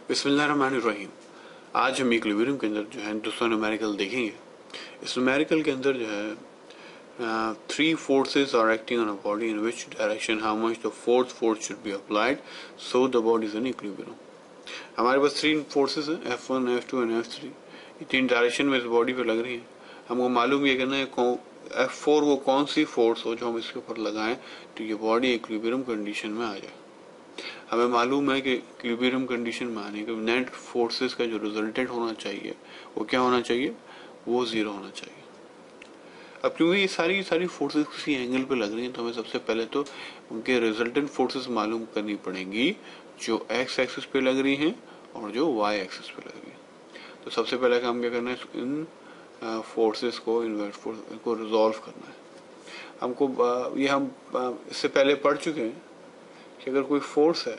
बिस्मिल्लाहिर्रहमानिर्रहीम। आज हम इक्विलिब्रियम के अंदर जो है दूसरा न्यूमेरिकल देखेंगे। इस न्यूमेरिकल के अंदर जो है three forces are acting on a body in which direction how much the fourth force should be applied so the body is in equilibrium. हमारे पास थ्री फोर्सेस हैं, F1, F2 एंड F3। ये तीन direction में इस body पे लग रही है। हमको मालूम ये करना है F4 वो कौन सी फोर्स हो जो हम इसके ऊपर लगाएं तो ये बॉडी इक्विलिब्रियम कंडीशन में आ जाए। हमें मालूम है कि इक्विलिब्रियम कंडीशन में आने के नेट फोर्सेस का जो रिजल्टेंट होना चाहिए वो क्या होना चाहिए, वो जीरो होना चाहिए। अब क्योंकि ये सारी फोर्सेस किसी एंगल पे लग रही हैं तो हमें सबसे पहले तो उनके रिजल्टेंट फोर्सेस मालूम करनी पड़ेंगी जो एक्स एक्सिस पे लग रही हैं और जो वाई एक्सिस पे लग रही हैं। तो सबसे पहले काम क्या करना है, इन फोर्सेस को इन्वर्स फोर्स को रिजॉल्व करना है हमको। ये हम इससे पहले पढ़ चुके हैं कि अगर कोई फोर्स है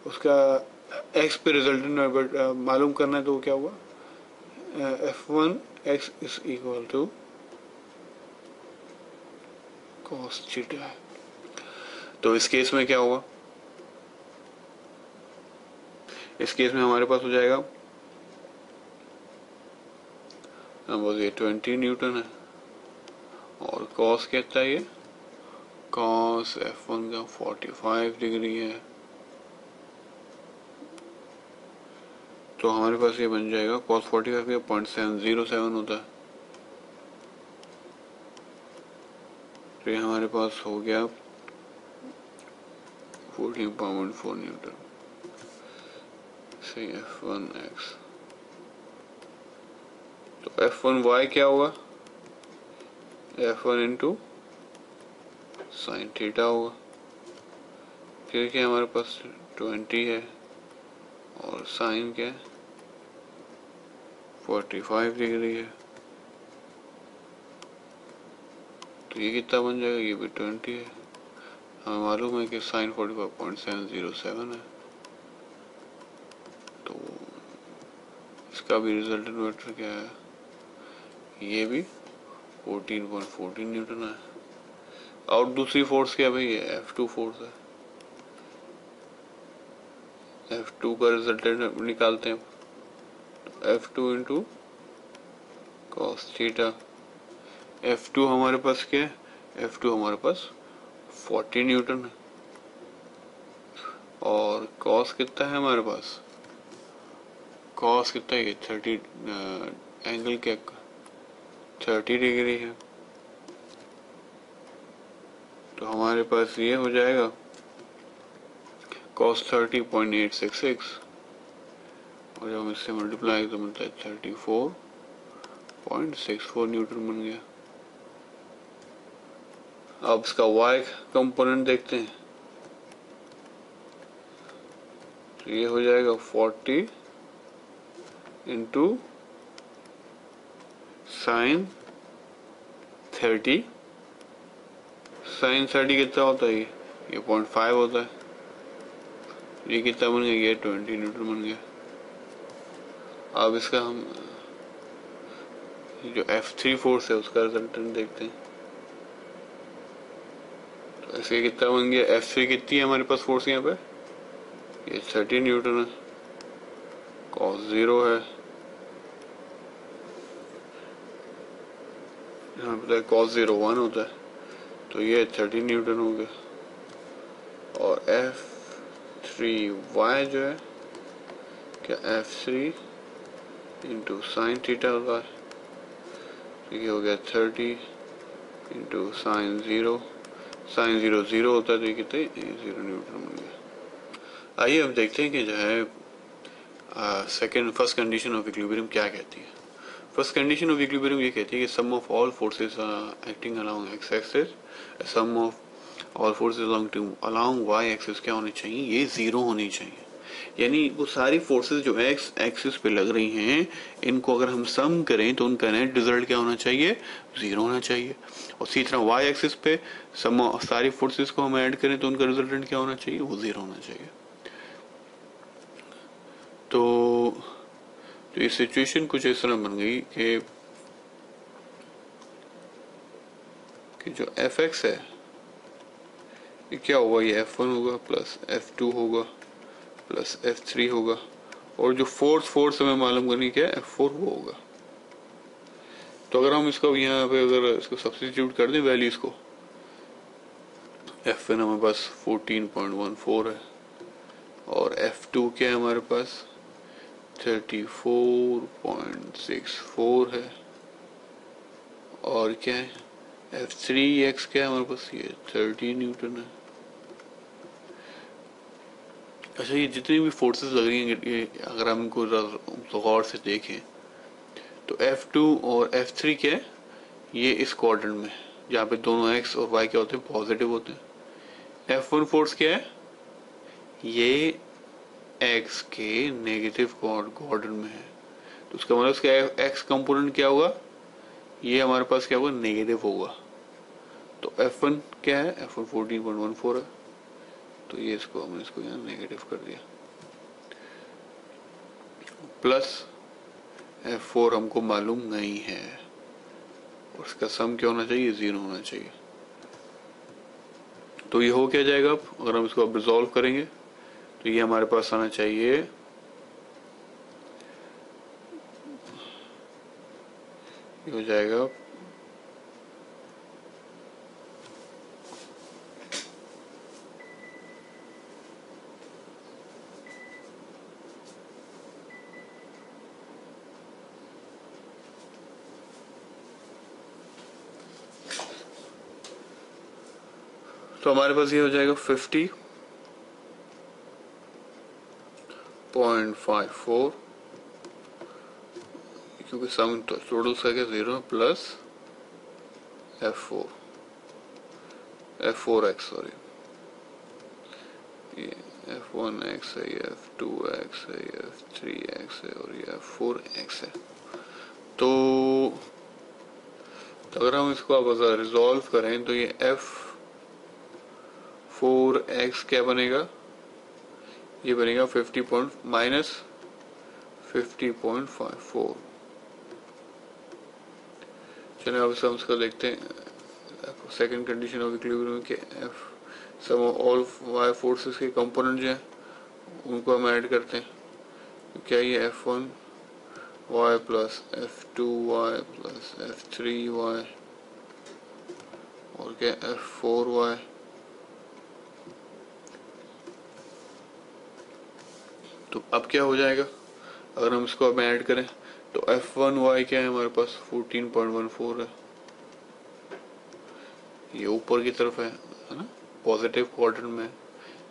उसका एक्स पे रिजल्टेंट मालूम करना है तो क्या हुआ, F1 x is equal to cos theta है। तो इस केस में क्या होगा, इस केस में हमारे पास हो जाएगा ये 20 न्यूटन है और cos कहता है ये cos F1 का 45 डिग्री है। तो हमारे पास ये बन जाएगा cos 45 का 0.707 होता है। तो ये हमारे पास हो गया 14.4 न्यूटन से F1x। तो F1y क्या होगा, F1 इंटू साइन थीटा होगा क्योंकि हमारे पास 20 है और साइन क्या है 45 डिग्री है। तो ये कितना बन जाएगा, ये भी 20 है। हमें मालूम है कि साइन 45.707 है। तो इसका भी रिजल्टेंट वेक्टर क्या है, ये भी 14.14 न्यूटन है। और दूसरी फोर्स क्या भाई, ये F2 फोर्स है। F2 का रिजल्टेंट निकालते हैं, तो F2 into cos theta. F2 हमारे पास क्या है, F2 हमारे पास 40 न्यूटन है और कॉस कितना है हमारे पास, कॉस कितना है 30 एंगल क्या 30 डिग्री है। तो हमारे पास ये हो जाएगा cos 30.866 और जब हम इससे मल्टीप्लाई तो मिलता है 34.64 न्यूटन बन गया। अब इसका y कंपोनेंट देखते हैं, तो ये हो जाएगा 40 इंटू साइन 30। साइन 30 कितना होता है, ये 0.5 होता है। ये कितना बन गया, ये 20 न्यूटन बन गया। अब इसका हम जो F3 फोर्स है उसका रिजल्टेंट देखते हैं। तो इसके कितना बन गया, F3 कितनी है हमारे पास फोर्स यहाँ पे, ये 30 न्यूटन है। cos 0 है, यहाँ पे cos 0 1 होता है, तो ये 30 न्यूटन हो गया। और F3y जो है क्या F3 इंटू साइन थीटा होगा, तो ये हो गया 30 इंटू साइन 0। साइन 0 0 होता है तो ये कितने 0 न्यूटन बन गया। आइए अब देखते हैं कि जो है फर्स्ट कंडीशन ऑफ इक्विलिब्रियम क्या कहती है। फर्स्ट कंडीशन ऑफ इक्विलिब्रियम ये कहती है कि sum of all forces acting along X axis, sum of all forces along Y axis क्या होनी चाहिए, ये जीरो होनी चाहिए। यानी वो सारी फोर्सेस जो एक्स एक्सिस पे लग रही हैं इनको अगर हम सम करें तो उनका नेट रिजल्ट क्या होना चाहिए, जीरो होना चाहिए। और इसी तरह वाई एक्सिस पे सारी फोर्सेस को हम ऐड करें तो उनका रिजल्टेंट क्या होना चाहिए, वो जीरो होना चाहिए। तो ये सिचुएशन कुछ इस तरह बन गई कि जो Fx है ये क्या होगा, ये F1 होगा प्लस F2 होगा प्लस F3 होगा और जो फोर्स हमें मालूम करनी क्या है, F4 वो होगा। तो अगर हम इसको यहाँ पे अगर इसको सब्स्टिट्यूट कर दें वैल्यूज को, F1 हमारे पास 14.14 है और F2 क्या है हमारे पास 34.64 है और क्या है F3x क्या है हमारे पास ये 30 न्यूटन है। अच्छा, ये जितनी भी फोर्सेस लग रही हैं ये अगर हम इनको गौर से देखें तो F2 और F3 क्या है, ये इस क्वाड्रेंट में जहाँ पे दोनों x और y क्या होते हैं, पॉजिटिव होते हैं। F1 फोर्स क्या है, ये x के नेगेटिव क्वाड्रेंट में है, तो उसका मतलब इसका x कंपोनेंट क्या होगा, ये हमारे पास क्या होगा, नेगेटिव होगा। तो F1 क्या है, F1 14.14 है, तो ये इसको हमने इसको यहाँ नेगेटिव कर दिया, प्लस F4 हमको मालूम नहीं है और उसका सम क्या होना चाहिए, 0 होना चाहिए। तो ये हो क्या जाएगा, अब अगर हम इसको अब रिजॉल्व करेंगे तो ये हमारे पास आना चाहिए, ये हो जाएगा तो हमारे पास ये हो जाएगा 50.54 क्योंकि सम टोटल का क्या 0 प्लस F4x सॉरी, ये F1x है, ये F2x है, ये F3x है और ये F4x है। तो अगर हम इसको आप रिजॉल्व करें तो ये F4x क्या बनेगा, ये बनेगा 50.54। चलिए अब हम इसका देखते हैं सेकंड कंडीशन ऑफ इक्विलिब्रियम के F sum all y forces के कंपोनेंट जो है उनको हम ऐड करते हैं, तो क्या ये F1y plus F2y plus F3y और क्या F4y, तो अब क्या हो जाएगा अगर हम इसको अब ऐड करें तो F1y क्या है हमारे पास 14.14 है, ये ऊपर की तरफ है ना, पॉजिटिव क्वाड्रेंट में।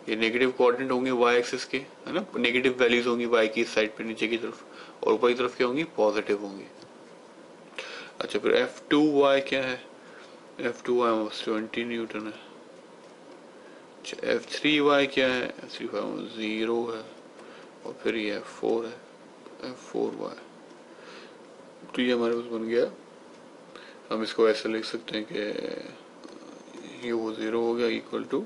ये नेगेटिव क्वाड्रेंट होंगे y एक्सिस के, है ना, नेगेटिव वैल्यूज होंगी y की साइड पे नीचे की तरफ, और ऊपर की तरफ क्या होंगी, पॉजिटिव होंगी। अच्छा, फिर F2y क्या है, F2y 20 न्यूटन है। F3y क्या है, F3y 0 है और फिर ये F4 है, F4y। तो ये हमारे पास बन गया, हम इसको ऐसे लिख सकते हैं कि ये वो 0 हो गया इक्वल टू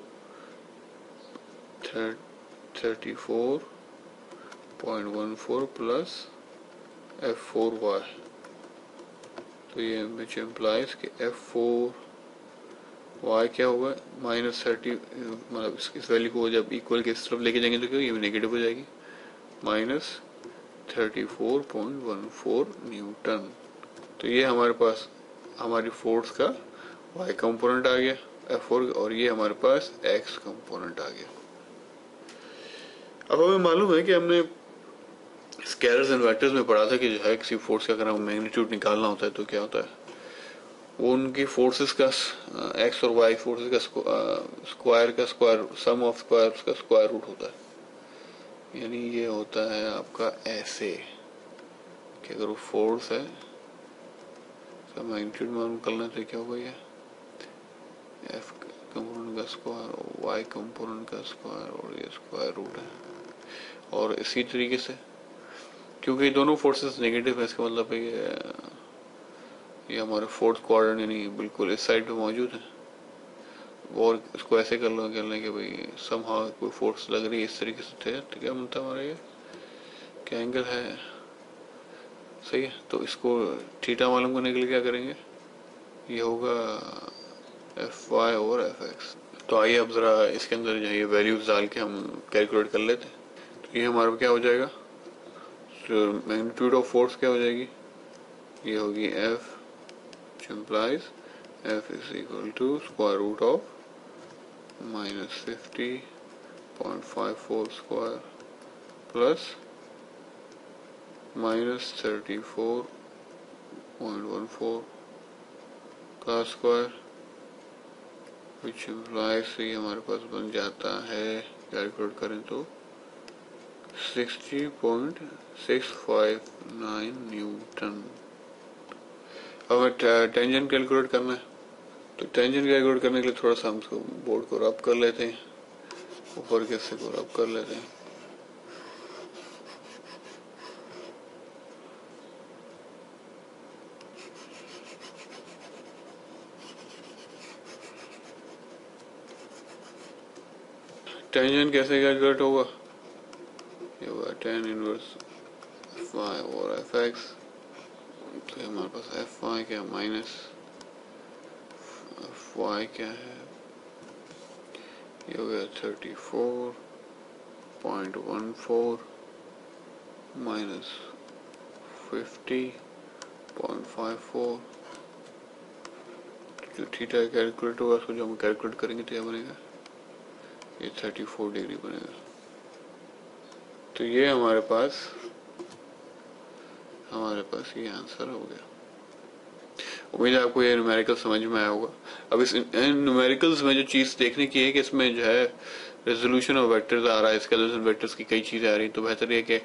34.14 प्लस F4y। तो ये विच इम्प्लाइज कि F4y क्या होगा -30, मतलब इस वैल्यू को जब इक्वल के इस तरफ लेके जाएंगे तो क्या ये नेगेटिव हो जाएगी, -34.14 न्यूटन। तो ये हमारे पास हमारी फोर्स का y कंपोनेंट आ गया F4 और ये हमारे पास x कंपोनेंट आ गया। अब हमें मालूम है कि हमने स्केलर्स एंड वेक्टर्स में पढ़ा था कि जो है किसी फोर्स का अगर हम मैग्नीट्यूड निकालना होता है तो क्या होता है, वो उनकी फोर्सेस का x और y फोर्सेस का स्क्वायर का स्क्वायर सम ऑफ स्क्वायर्स का स्क्वायर रूट होता है। यानी ये होता है आपका ऐसे कि अगर वो फोर्स है तो मैग्नीट्यूड मालूम करना है तो क्या होगा, ये f कंपोनेंट का स्क्वायर और y कंपोनेंट का स्क्वायर और ये स्क्वायर रूट है। और इसी तरीके से क्योंकि दोनों फोर्सेस नेगेटिव है, इसका मतलब है ये हमारे फोर्थ क्वाड्रेंट यानी बिल्कुल इस साइड पे मौजूद है। और इसको ऐसे कर लें कि भाई समहाउ कोई फोर्स लग रही है इस तरीके से थे, तो क्या बनता है हमारा ये क्या एंगल है, सही है। तो इसको थीटा मालूम करने के लिए क्या करेंगे, ये होगा Fy ओवर Fx। तो आइए अब जरा इसके अंदर जो है ये वैल्यूज डाल के हम कैलकुलेट कर लेते हैं। तो ये हमारा क्या हो जाएगा, तो मैग्नीट्यूड ऑफ फोर्स क्या हो जाएगी, ये होगी F, which implies F is equal to square root of -50.54 square plus -34.14 का स्क्वायर, which implies ये हमारे पास बन जाता है, कैलकुलेट करें तो 60.659 न्यूटन। अब हमें टेंजेंट कैलकुलेट करना है, तो टेंजेंट कैलकुलेट करने के लिए थोड़ा सा हम इसको बोर्ड को रब कर लेते हैं, ऊपर के हिस्से को रब कर लेते हैं। टेंजेंट कैसे कैलकुलेट होगा, ये होगा tan इनवर्स fy और fx, तो हमारे पास fy क्या माइनस fy क्या है, ये हो गया 34.14 माइनस 50.54, जो थीटा कैलकुलेट होगा उसको जो हम कैलकुलेट करेंगे तो क्या बनेगा, ये 34 डिग्री बनेगा। तो ये हमारे पास ये आंसर हो गया। उम्मीद है आपको ये न्यूमेरिकल समझ में आया होगा। अब इस न्यूमेरिकल्स में जो चीज देखने की है कि इसमें जो है रेजोल्यूशन ऑफ वेक्टर्स आ रहा है, स्केलर्स वेक्टर्स की कई चीजें आ रही, तो बेहतर है कि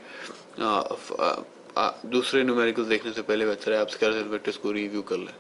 दूसरे न्यूमेरिकल्स देखने से पहले बेहतर है आप स्केलर्स वेक्टर्स को रिव्यू कर लें।